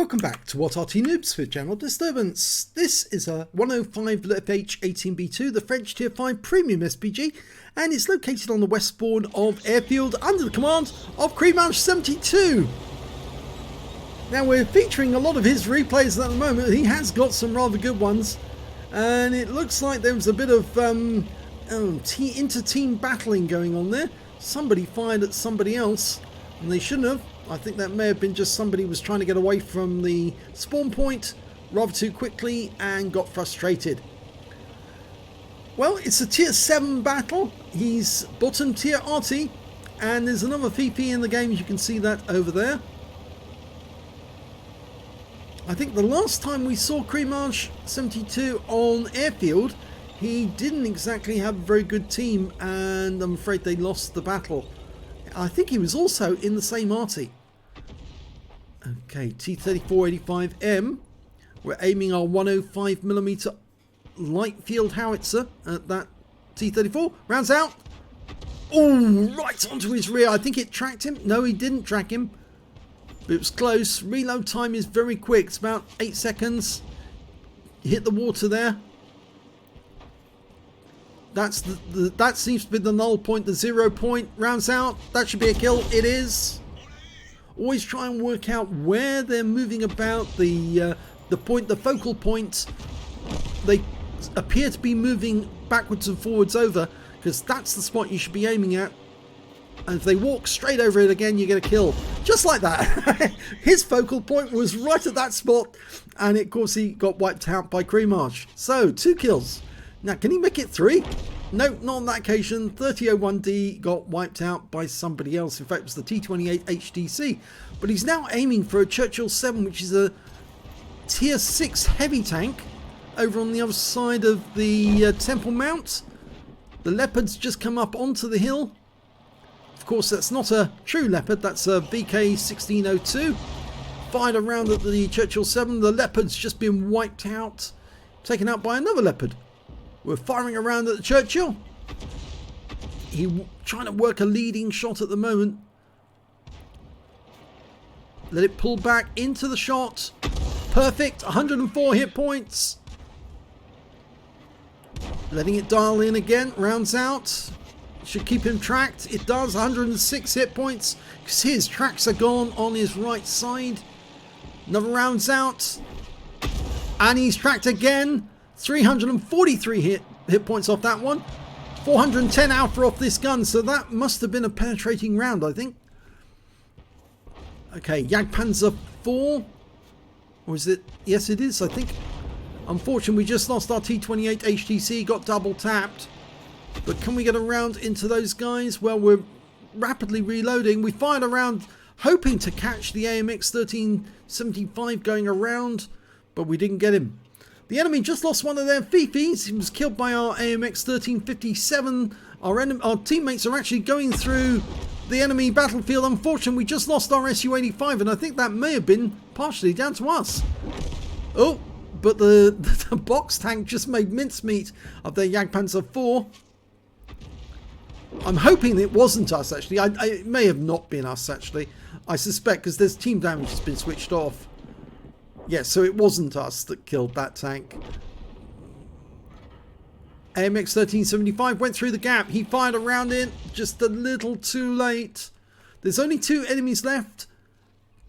Welcome back to what Arty Noobs for General Disturbance. This is a 105 leFH18B2, the French Tier 5 Premium SPG, and it's located on the west spawn of Airfield under the command of leFH18B2. Now we're featuring a lot of his replays at the moment. He has got some rather good ones, and it looks like there was a bit of inter-team battling going on there. Somebody fired at somebody else, and they shouldn't have. I think that may have been just somebody was trying to get away from the spawn point rather too quickly and got frustrated. Well, it's a tier 7 battle. He's bottom tier Arty, and there's another Fifi in the game. You can see that over there. I think the last time we saw leFH18B2 on Airfield, he didn't exactly have a very good team, and I'm afraid they lost the battle. I think he was also in the same Arty. Okay, T-3485M. We're aiming our 105mm light field howitzer at that T-34. Rounds out. Oh, right onto his rear. I think it tracked him. No, he didn't track him. But it was close. Reload time is very quick. It's about 8 seconds. You hit the water there. That's that seems to be the null point, the 0 point. Rounds out. That should be a kill. It is. Always try and work out where they're moving about the point, the focal point. They appear to be moving backwards and forwards over, because that's the spot you should be aiming at. And if they walk straight over it again, you get a kill. Just like that. His focal point was right at that spot, and of course he got wiped out by leFH18B2. So 2 kills. Now, can he make it 3? No, not on that occasion. 3001D got wiped out by somebody else. In fact, it was the T28HDC. But he's now aiming for a Churchill 7, which is a tier 6 heavy tank over on the other side of the Temple Mount. The Leopard's just come up onto the hill. Of course, that's not a true Leopard. That's a VK1602. Fired around at the Churchill 7. The Leopard's just been wiped out. Taken out by another Leopard. We're firing around at the Churchill. He's trying to work a leading shot at the moment. Let it pull back into the shot. Perfect. 104 hit points. Letting it dial in again. Rounds out. Should keep him tracked. It does. 106 hit points, because his tracks are gone on his right side. Another rounds out. And he's tracked again. 343 hit points off that one. 410 alpha off this gun, so that must have been a penetrating round, I think. Okay, Jagdpanzer 4. Or is it? Yes, it is, I think. Unfortunately, we just lost our T28 HTC, got double tapped. But can we get a round into those guys? Well, we're rapidly reloading. We fired around hoping to catch the AMX 1375 going around, but we didn't get him. The enemy just lost one of their Fifis. He was killed by our AMX 1357. Our teammates are actually going through the enemy battlefield. Unfortunately, we just lost our Su-85, and I think that may have been partially down to us. Oh, but the box tank just made mincemeat of their Jagdpanzer 4. I'm hoping it wasn't us, actually. It may have not been us, actually. I suspect, because there's team damage has been switched off. Yes, so it wasn't us that killed that tank. AMX 1375 went through the gap. He fired around it just a little too late. There's only 2 enemies left.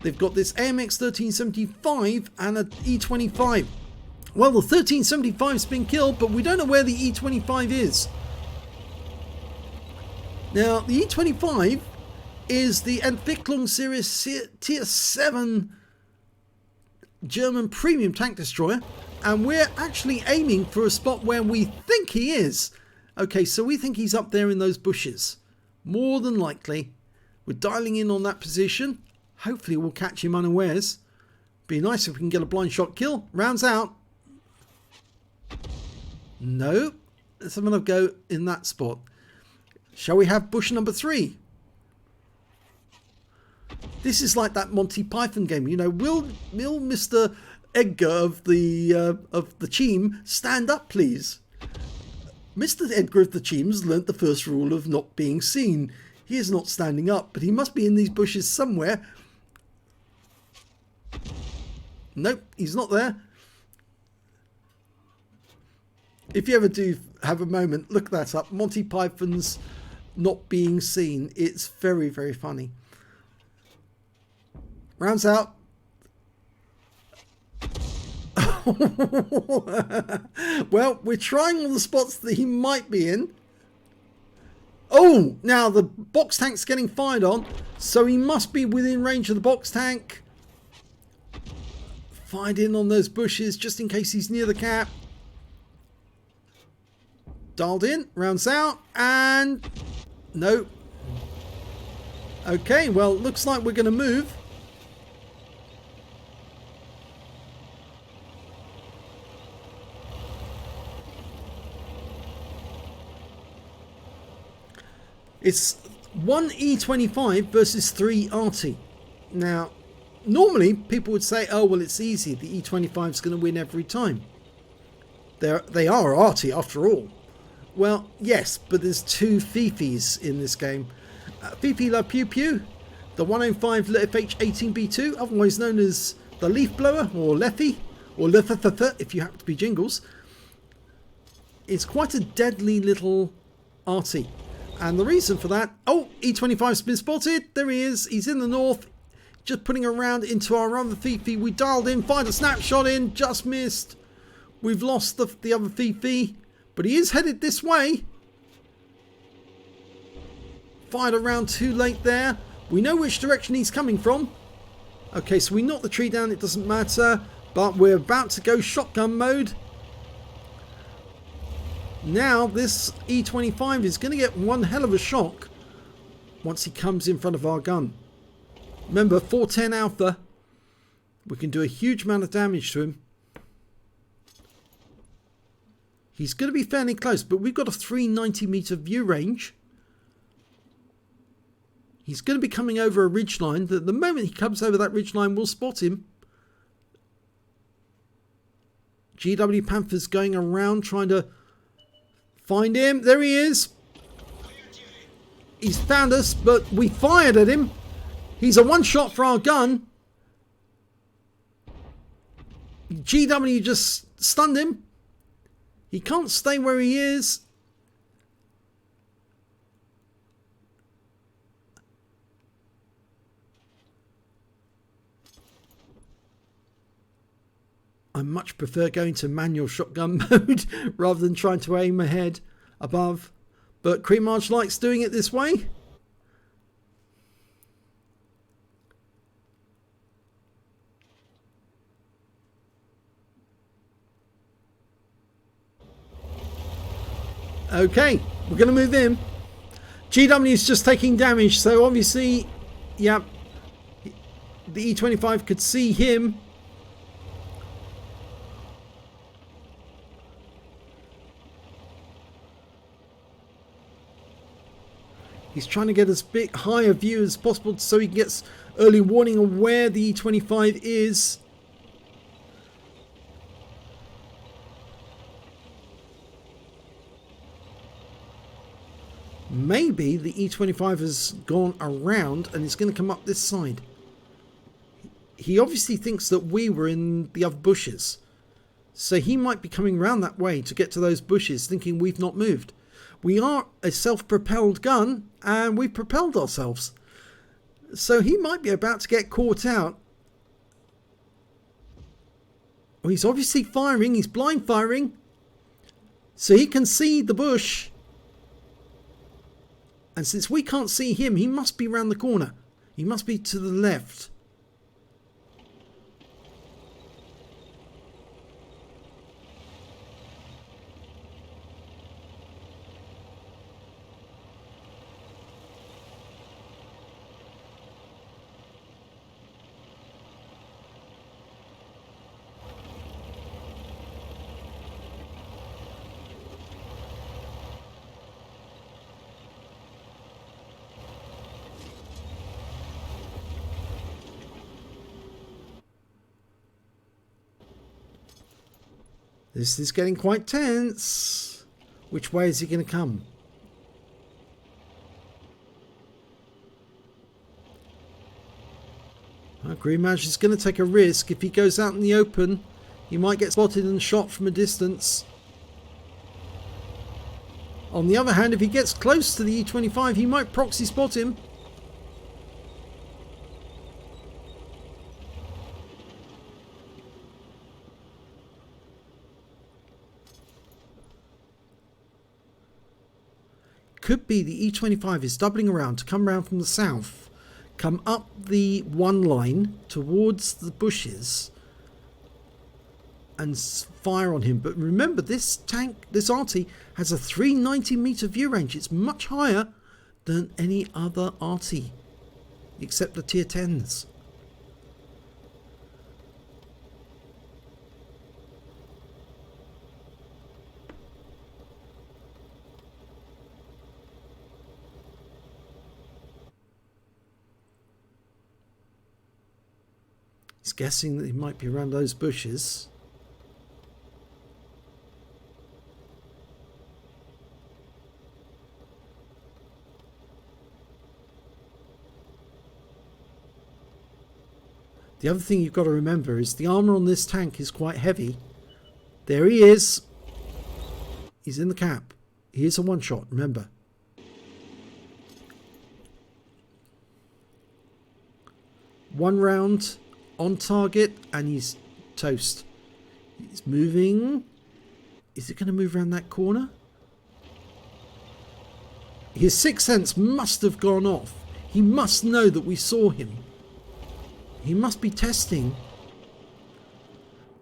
They've got this AMX 1375 and an E25. Well, the 1375's been killed, but we don't know where the E25 is. Now, the E25 is the Entwicklung series tier 7 German premium tank destroyer, and we're actually aiming for a spot where we think he is. Okay, so we think he's up there in those bushes. More than likely. We're dialing in on that position. Hopefully we'll catch him unawares. Be nice if we can get a blind shot kill. Rounds out. No. Let's have another go in that spot. Shall we have bush number 3? This is like that Monty Python game, you know. Will Mr. Edgar of the team stand up, please? Mr. Edgar of the team has learnt the first rule of not being seen. He is not standing up, but he must be in these bushes somewhere. Nope, he's not there. If you ever do have a moment, look that up. Monty Python's Not Being Seen. It's very, very funny. Rounds out. Well, we're trying all the spots that he might be in. Oh, now the box tank's getting fired on, so he must be within range of the box tank. Fired in on those bushes just in case he's near the cap. Dialed in, rounds out, and no. Okay, well, looks like we're going to move. It's 1 E25 versus 3 Arty. Now, normally people would say, oh, well, it's easy. The E25 is going to win every time. They are Arty after all. Well, yes, but there's two Fifis in this game. Fifi La Pew Pew, the 105 leFH18B2, otherwise known as the Leaf Blower, or leFH, or leFH if you happen to be Jingles. It's quite a deadly little Arty. And the reason for that, oh, E25's been spotted. There he is. He's in the north. Just putting a round into our other Fifi. We dialed in, fired a snapshot in, just missed. We've lost the other Fifi, but he is headed this way. Fired around too late there. We know which direction he's coming from. Okay, so we knocked the tree down. It doesn't matter, but we're about to go shotgun mode. Now this E25 is going to get one hell of a shock once he comes in front of our gun. Remember, 410 alpha. We can do a huge amount of damage to him. He's going to be fairly close, but we've got a 390 meter view range. He's going to be coming over a ridgeline. The moment he comes over that ridgeline, we'll spot him. GW Panther's going around trying to find him. There he is. He's found us, but we fired at him. He's a one shot for our gun. GW just stunned him. He can't stay where he is. I much prefer going to manual shotgun mode rather than trying to aim ahead above. But Cream Marge likes doing it this way. Okay, we're going to move in. GW is just taking damage, so obviously, yeah, the E25 could see him. He's trying to get as big, high a view as possible so he gets early warning of where the E25 is. Maybe the E25 has gone around and it's going to come up this side. He obviously thinks that we were in the other bushes. So he might be coming around that way to get to those bushes thinking we've not moved. We are a self-propelled gun and we've propelled ourselves. So he might be about to get caught out. Well, he's obviously firing. He's blind firing. So he can see the bush. And since we can't see him, he must be round the corner. He must be to the left. This is getting quite tense. Which way is he going to come? Green Mage is going to take a risk. If he goes out in the open, he might get spotted and shot from a distance. On the other hand, if he gets close to the E25, he might proxy spot him. Could be the E25 is doubling around to come around from the south, come up the one line towards the bushes and fire on him. But remember, this tank, this Arty, has a 390 meter view range. It's much higher than any other Arty, except the tier 10s. He's guessing that he might be around those bushes. The other thing you've got to remember is the armor on this tank is quite heavy. There he is. He's in the cap. He is a one-shot, remember. One round on target and he's toast. He's moving. Is it going to move around that corner? His sixth sense must have gone off. He must know that we saw him. He must be testing.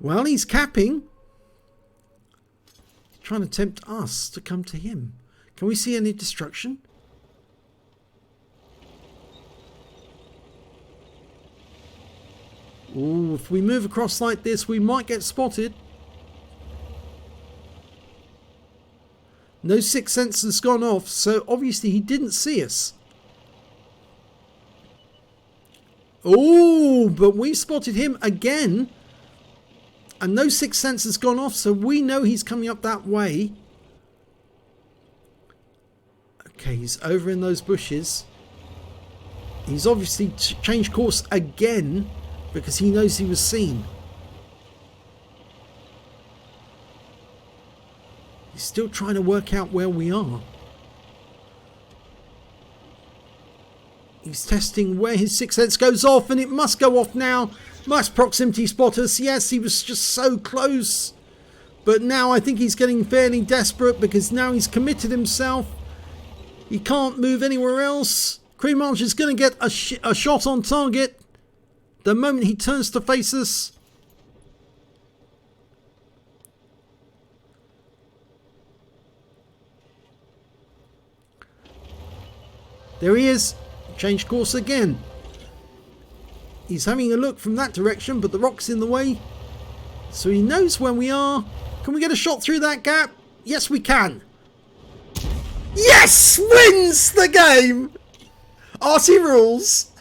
Well, he's capping. Trying to tempt us to come to him. Can we see any destruction? Ooh, if we move across like this, we might get spotted. No sixth sense has gone off, so obviously he didn't see us. Oh, but we spotted him again. And no sixth sense has gone off, so we know he's coming up that way. Okay, he's over in those bushes. He's obviously changed course again because he knows he was seen. He's still trying to work out where we are. He's testing where his sixth sense goes off, and it must go off now. Must proximity spot us. Yes, he was just so close. But now I think he's getting fairly desperate because now he's committed himself. He can't move anywhere else. Creamage is going to get a shot on target the moment he turns to face us. There he is. Change course again. He's having a look from that direction, but the rock's in the way. So he knows where we are. Can we get a shot through that gap? Yes, we can. Yes! Wins the game! Arty rules.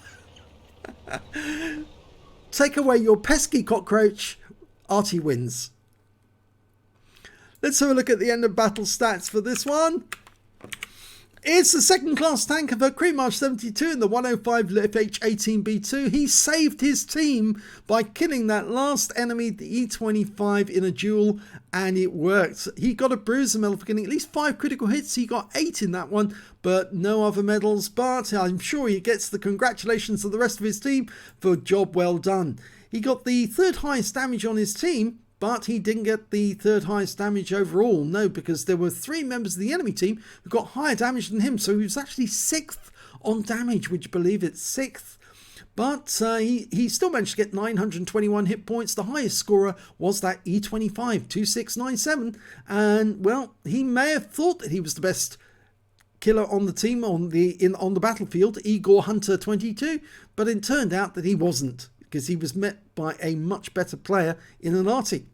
Take away your pesky cockroach. Arty wins. Let's have a look at the end of battle stats for this one. It's the second class tank of a Creamage 72 in the 105 leFH18B2. He saved his team by killing that last enemy, the E25, in a duel, and it worked. He got a bruiser medal for getting at least 5 critical hits. He got 8 in that one, but no other medals. But I'm sure he gets the congratulations of the rest of his team for a job well done. He got the 3rd highest damage on his team, but he didn't get the 3rd highest damage overall. No, because there were 3 members of the enemy team who got higher damage than him. So he was actually 6th on damage. Would you believe it? 6th. But he still managed to get 921 hit points. The highest scorer was that E25, 2697. And, well, he may have thought that he was the best killer on the team on the battlefield, Igor Hunter 22. But it turned out that he wasn't, because he was met by a much better player in an Arty.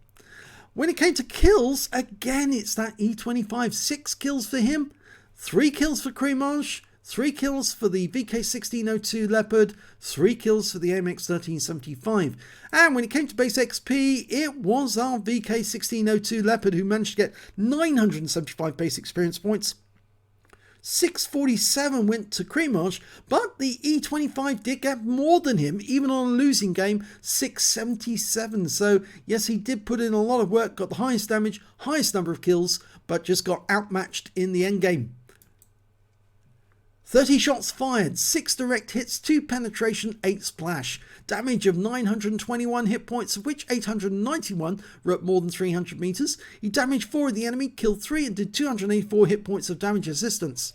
When it came to kills, again, it's that E25. 6 kills for him, 3 kills for Creamage, 3 kills for the VK1602 Leopard, 3 kills for the AMX1375. And when it came to base XP, it was our VK1602 Leopard who managed to get 975 base experience points, 647 went to Cremage, but the E25 did get more than him, even on a losing game, 677. So yes, he did put in a lot of work, got the highest damage, highest number of kills, but just got outmatched in the end game. 30 shots fired, 6 direct hits, 2 penetration, 8 splash. Damage of 921 hit points, of which 891 were at more than 300 meters. He damaged 4 of the enemy, killed 3 and did 284 hit points of damage assistance.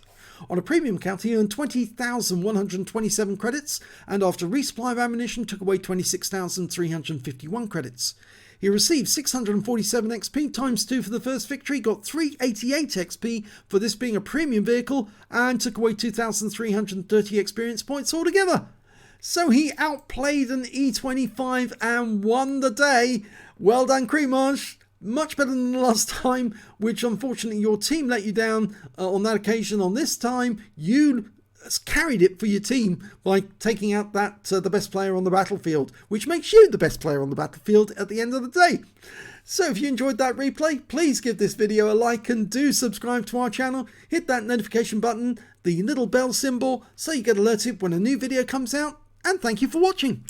On a premium count, he earned 20,127 credits, and after resupply of ammunition took away 26,351 credits. He received 647 XP times 2 for the first victory, got 388 XP for this being a premium vehicle, and took away 2,330 experience points altogether. So he outplayed an E25 and won the day. Well done, Cremage. Much better than the last time, which unfortunately your team let you down on that occasion. On this time, you carried it for your team by taking out that the best player on the battlefield, which makes you the best player on the battlefield at the end of the day. So if you enjoyed that replay, please give this video a like and do subscribe to our channel. Hit that notification button, the little bell symbol, so you get alerted when a new video comes out. And thank you for watching.